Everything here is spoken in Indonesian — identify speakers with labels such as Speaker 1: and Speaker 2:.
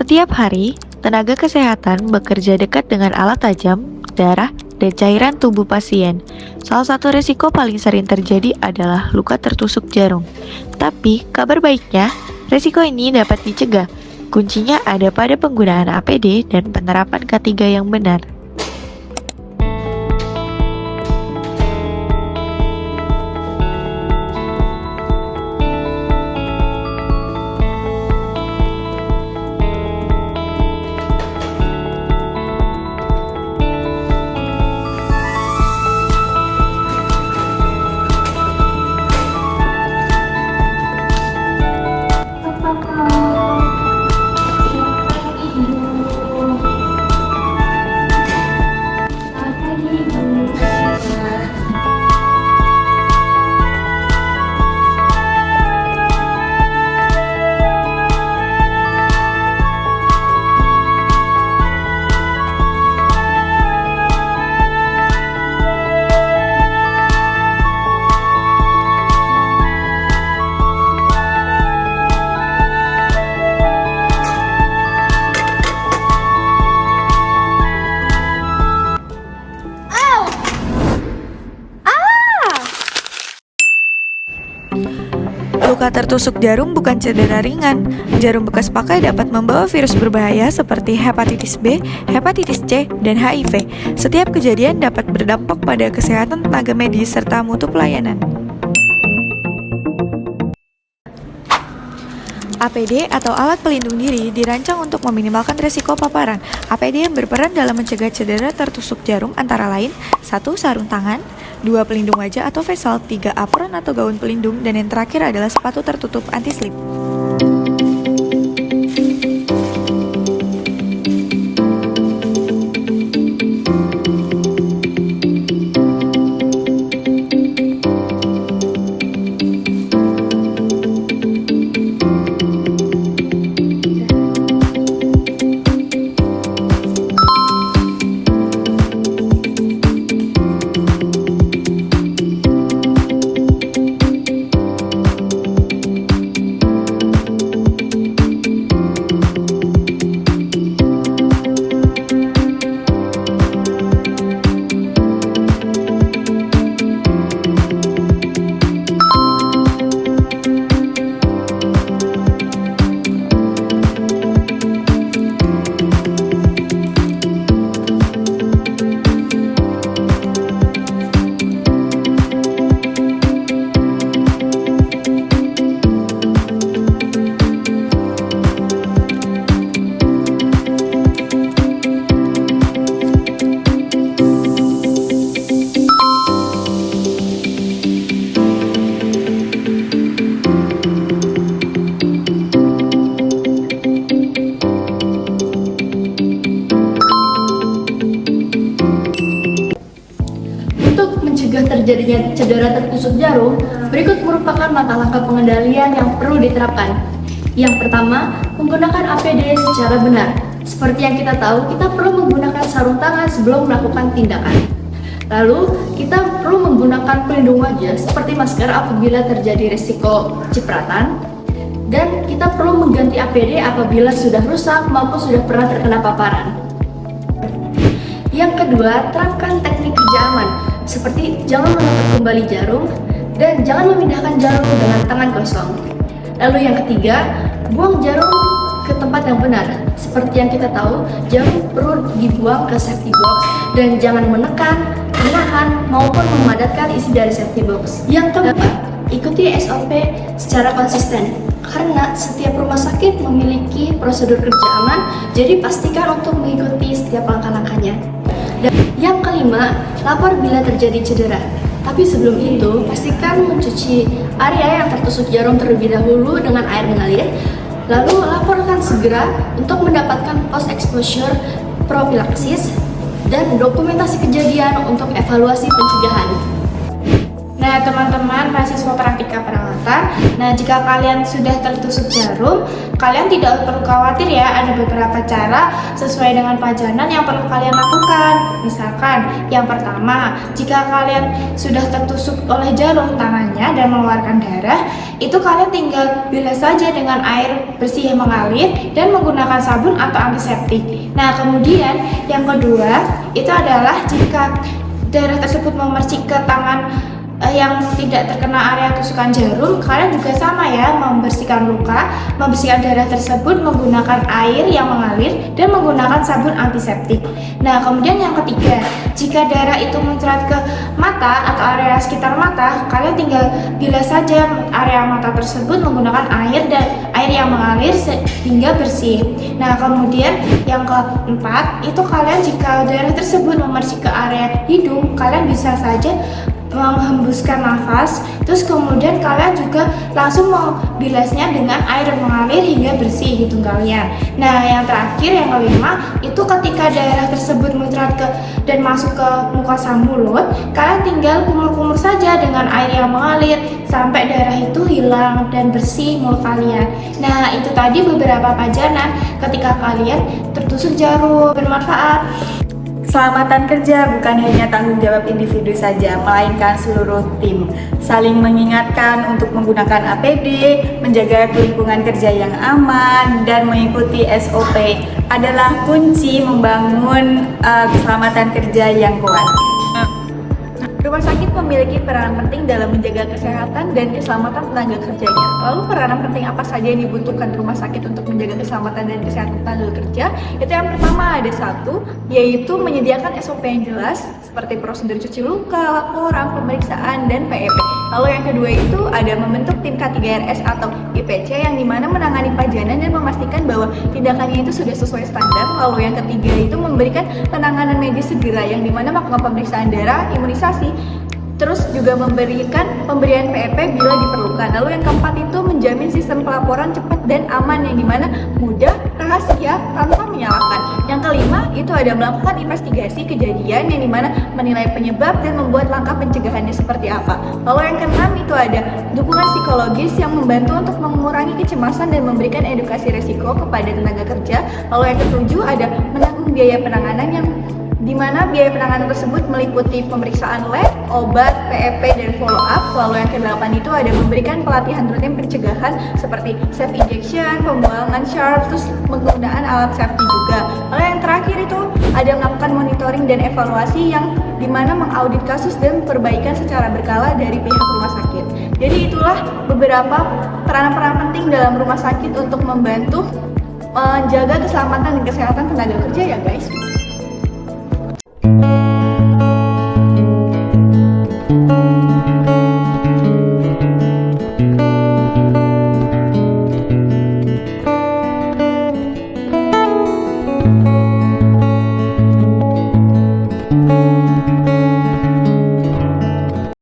Speaker 1: Setiap hari, tenaga kesehatan bekerja dekat dengan alat tajam, darah, dan cairan tubuh pasien. Salah satu risiko paling sering terjadi adalah luka tertusuk jarum. Tapi, kabar baiknya, risiko ini dapat dicegah. Kuncinya ada pada penggunaan APD dan penerapan K3 yang benar. Luka tertusuk jarum bukan cedera ringan. Jarum bekas pakai dapat membawa virus berbahaya seperti hepatitis B, hepatitis C, dan HIV. Setiap kejadian dapat berdampak pada kesehatan tenaga medis serta mutu pelayanan. APD atau alat pelindung diri dirancang untuk meminimalkan risiko paparan. APD yang berperan dalam mencegah cedera tertusuk jarum antara lain 1. Sarung tangan, 2. Pelindung wajah atau face shield, 3. Apron atau gaun pelindung, dan yang terakhir adalah sepatu tertutup anti-slip.
Speaker 2: Untuk mencegah terjadinya cedera tertusuk jarum, berikut merupakan langkah-langkah pengendalian yang perlu diterapkan. Yang pertama, menggunakan APD secara benar. Seperti yang kita tahu, kita perlu menggunakan sarung tangan sebelum melakukan tindakan. Lalu, kita perlu menggunakan pelindung wajah seperti masker apabila terjadi risiko cipratan. Dan kita perlu mengganti APD apabila sudah rusak maupun sudah pernah terkena paparan. Yang kedua, terapkan teknik kerja aman, seperti jangan menutup kembali jarum dan jangan memindahkan jarum dengan tangan kosong. Lalu yang ketiga, buang jarum ke tempat yang benar. Seperti yang kita tahu, jarum perlu dibuang ke safety box dan jangan menekan, menahan, maupun memadatkan isi dari safety box. Yang keempat, ikuti SOP secara konsisten. Karena setiap rumah sakit memiliki prosedur kerja aman, jadi pastikan untuk mengikuti setiap langkah-langkahnya. Dan yang kelima, lapor bila terjadi cedera. Tapi sebelum itu, pastikan mencuci area yang tertusuk jarum terlebih dahulu dengan air mengalir. Lalu laporkan segera untuk mendapatkan post-exposure prophylaxis dan dokumentasi kejadian untuk evaluasi pencegahan. Nah, teman-teman mahasiswa praktika perawatan, nah jika kalian sudah tertusuk jarum, kalian tidak perlu khawatir ya, ada beberapa cara sesuai dengan pajanan yang perlu kalian lakukan. Misalkan, yang pertama, jika kalian sudah tertusuk oleh jarum tangannya dan mengeluarkan darah, itu kalian tinggal bilas saja dengan air bersih yang mengalir dan menggunakan sabun atau antiseptik. Nah, kemudian yang kedua, itu adalah jika darah tersebut memercik ke tangan yang tidak terkena area tusukan jarum, kalian juga sama ya, membersihkan luka, membersihkan darah tersebut menggunakan air yang mengalir dan menggunakan sabun antiseptik. Nah, kemudian yang ketiga, jika darah itu muncrat ke mata atau area sekitar mata, kalian tinggal bilas saja area mata tersebut menggunakan air dan air yang mengalir sehingga bersih. Nah, kemudian yang keempat, itu kalian jika darah tersebut memercik ke area hidung, kalian bisa saja menghembuskan nafas, terus kemudian kalian juga langsung membilasnya dengan air yang mengalir hingga bersih hidung kalian. Nah, yang terakhir, yang kelima, itu ketika daerah tersebut muncrat ke dan masuk ke mukosa mulut, kalian tinggal kumur-kumur saja dengan air yang mengalir sampai darah itu hilang dan bersih mulut kalian. Nah, itu tadi beberapa pajanan ketika kalian tertusuk jarum. Bermanfaat.
Speaker 3: Keselamatan kerja bukan hanya tanggung jawab individu saja, melainkan seluruh tim. Saling mengingatkan untuk menggunakan APD, menjaga lingkungan kerja yang aman, dan mengikuti SOP adalah kunci membangun keselamatan kerja yang kuat.
Speaker 4: Rumah sakit memiliki peranan penting dalam menjaga kesehatan dan keselamatan tenaga kerjanya. Lalu peranan penting apa saja yang dibutuhkan rumah sakit untuk menjaga keselamatan dan kesehatan tenaga kerja? Itu yang pertama, ada satu, yaitu menyediakan SOP yang jelas seperti prosedur cuci luka, laporan, pemeriksaan, dan PEP. Lalu yang kedua itu ada membentuk tim K3RS atau IPC yang dimana menangani pajanan dan memastikan bahwa tindakannya itu sudah sesuai standar. Lalu yang ketiga itu memberikan penanganan medis segera yang dimana melakukan pemeriksaan darah, imunisasi, terus juga memberikan pemberian PEP bila diperlukan. Lalu yang keempat itu menjamin sistem pelaporan cepat dan aman yang dimana mudah, rahasia, tanpa menyalahkan. Yang kelima itu ada melakukan investigasi kejadian yang dimana menilai penyebab dan membuat langkah pencegahannya seperti apa. Lalu yang keenam itu ada dukungan psikologis yang membantu untuk mengurangi kecemasan dan memberikan edukasi resiko kepada tenaga kerja. Lalu yang ketujuh ada menanggung biaya penanganan yang di mana biaya penanganan tersebut meliputi pemeriksaan lab, obat, PEP, dan follow up. Lalu yang ke-8 itu ada memberikan pelatihan rutin pencegahan seperti safe injection, pembuangan sharp, terus penggunaan alat safety juga. Lalu yang terakhir itu ada melakukan monitoring dan evaluasi yang dimana mengaudit kasus dan perbaikan secara berkala dari pihak rumah sakit. Jadi itulah beberapa peranan-peranan penting dalam rumah sakit untuk membantu menjaga keselamatan dan kesehatan tenaga kerja ya guys.